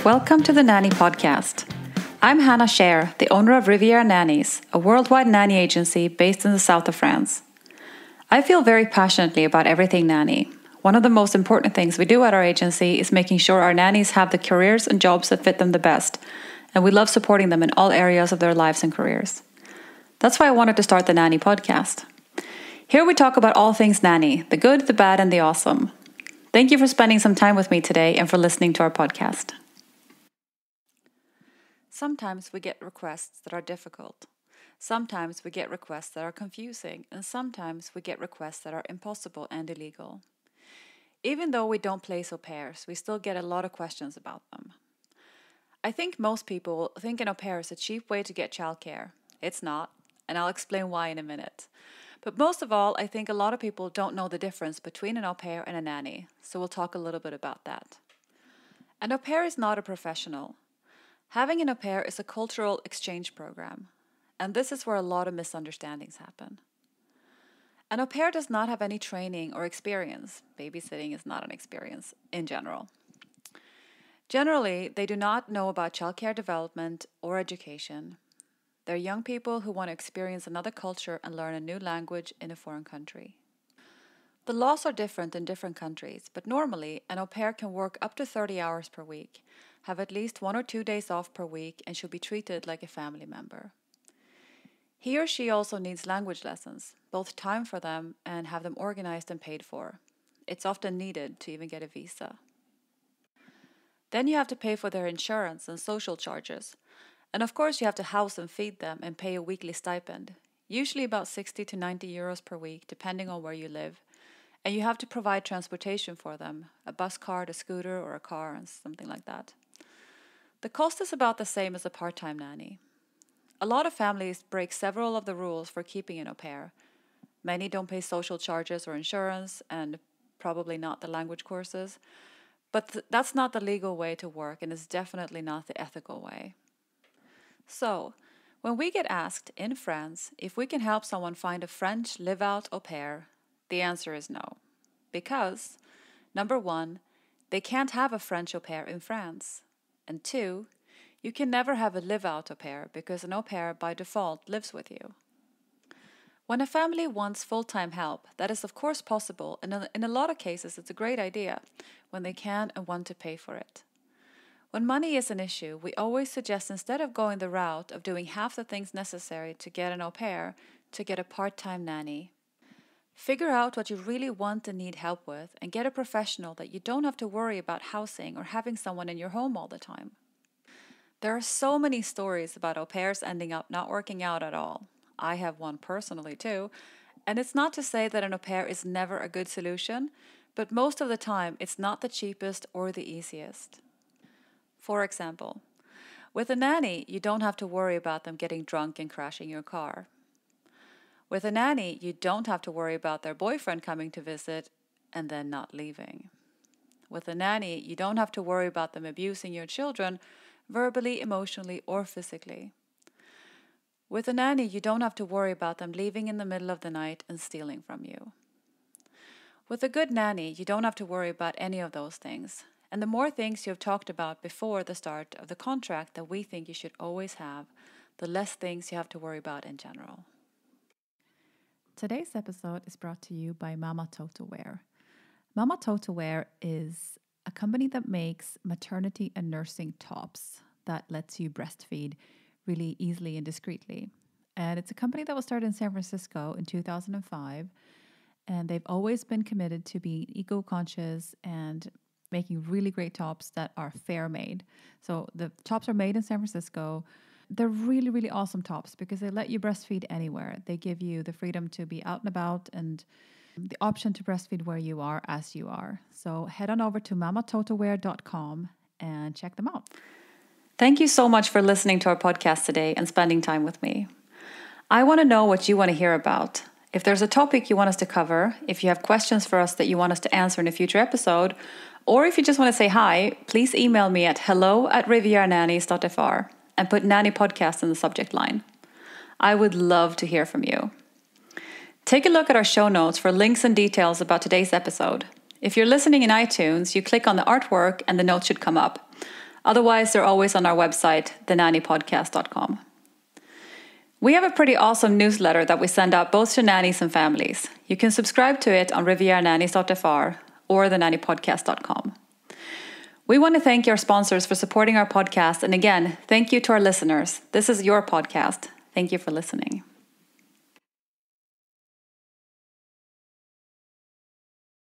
Welcome to the Nanny Podcast. I'm Hannah Scher, the owner of Riviera Nannies, a worldwide nanny agency based in the south of France. I feel very passionately about everything nanny. One of the most important things we do at our agency is making sure our nannies have the careers and jobs that fit them the best, and we love supporting them in all areas of their lives and careers. That's why I wanted to start the Nanny Podcast. Here we talk about all things nanny, the good, the bad, and the awesome. Thank you for spending some time with me today and for listening to our podcast. Sometimes we get requests that are difficult. Sometimes we get requests that are confusing, and sometimes we get requests that are impossible and illegal. Even though we don't place au pairs, we still get a lot of questions about them. I think most people think an au pair is a cheap way to get childcare. It's not, and I'll explain why in a minute. But most of all, I think a lot of people don't know the difference between an au pair and a nanny, so we'll talk a little bit about that. An au pair is not a professional. Having an au pair is a cultural exchange program, and this is where a lot of misunderstandings happen. An au pair does not have any training or experience. Babysitting is not an experience in general. Generally, they do not know about childcare development or education. They're young people who want to experience another culture and learn a new language in a foreign country. The laws are different in different countries, but normally an au pair can work up to 30 hours per week, have at least 1 or 2 days off per week, and should be treated like a family member. He or she also needs language lessons, both time for them and have them organized and paid for. It's often needed to even get a visa. Then you have to pay for their insurance and social charges. And of course you have to house and feed them and pay a weekly stipend, usually about 60 to 90 euros per week, depending on where you live. And you have to provide transportation for them, a bus card, a scooter, or a car, and something like that. The cost is about the same as a part-time nanny. A lot of families break several of the rules for keeping an au pair. Many don't pay social charges or insurance, and probably not the language courses. But that's not the legal way to work, and it's definitely not the ethical way. So, when we get asked in France if we can help someone find a French live-out au pair, the answer is no. Because, number one, they can't have a French au pair in France. And two, you can never have a live-out au pair because an au pair by default lives with you. When a family wants full-time help, that is of course possible, and in a lot of cases it's a great idea when they can and want to pay for it. When money is an issue, we always suggest instead of going the route of doing half the things necessary to get an au pair, to get a part-time nanny. Figure out what you really want and need help with and get a professional that you don't have to worry about housing or having someone in your home all the time. There are so many stories about au pairs ending up not working out at all. I have one personally too, and it's not to say that an au pair is never a good solution, but most of the time it's not the cheapest or the easiest. For example, with a nanny, you don't have to worry about them getting drunk and crashing your car. With a nanny, you don't have to worry about their boyfriend coming to visit and then not leaving. With a nanny, you don't have to worry about them abusing your children verbally, emotionally, or physically. With a nanny, you don't have to worry about them leaving in the middle of the night and stealing from you. With a good nanny, you don't have to worry about any of those things. And the more things you have talked about before the start of the contract that we think you should always have, the less things you have to worry about in general. Today's episode is brought to you by Mama Toto Wear. Mama Toto Wear is a company that makes maternity and nursing tops that lets you breastfeed really easily and discreetly. And it's a company that was started in San Francisco in 2005. And they've always been committed to being eco-conscious and making really great tops that are fair made. So the tops are made in San Francisco. They're really, really awesome tops because they let you breastfeed anywhere. They give you the freedom to be out and about and the option to breastfeed where you are as you are. So head on over to mamatotowear.com and check them out. Thank you so much for listening to our podcast today and spending time with me. I want to know what you want to hear about. If there's a topic you want us to cover, if you have questions for us that you want us to answer in a future episode, or if you just want to say hi, please email me at hello@rivieranannies.fr and put Nanny Podcast in the subject line. I would love to hear from you. Take a look at our show notes for links and details about today's episode. If you're listening in iTunes, you click on the artwork and the notes should come up. Otherwise, they're always on our website, thenannypodcast.com. We have a pretty awesome newsletter that we send out both to nannies and families. You can subscribe to it on rivieranannies.fr or thenannypodcast.com. We want to thank our sponsors for supporting our podcast. And again, thank you to our listeners. This is your podcast. Thank you for listening.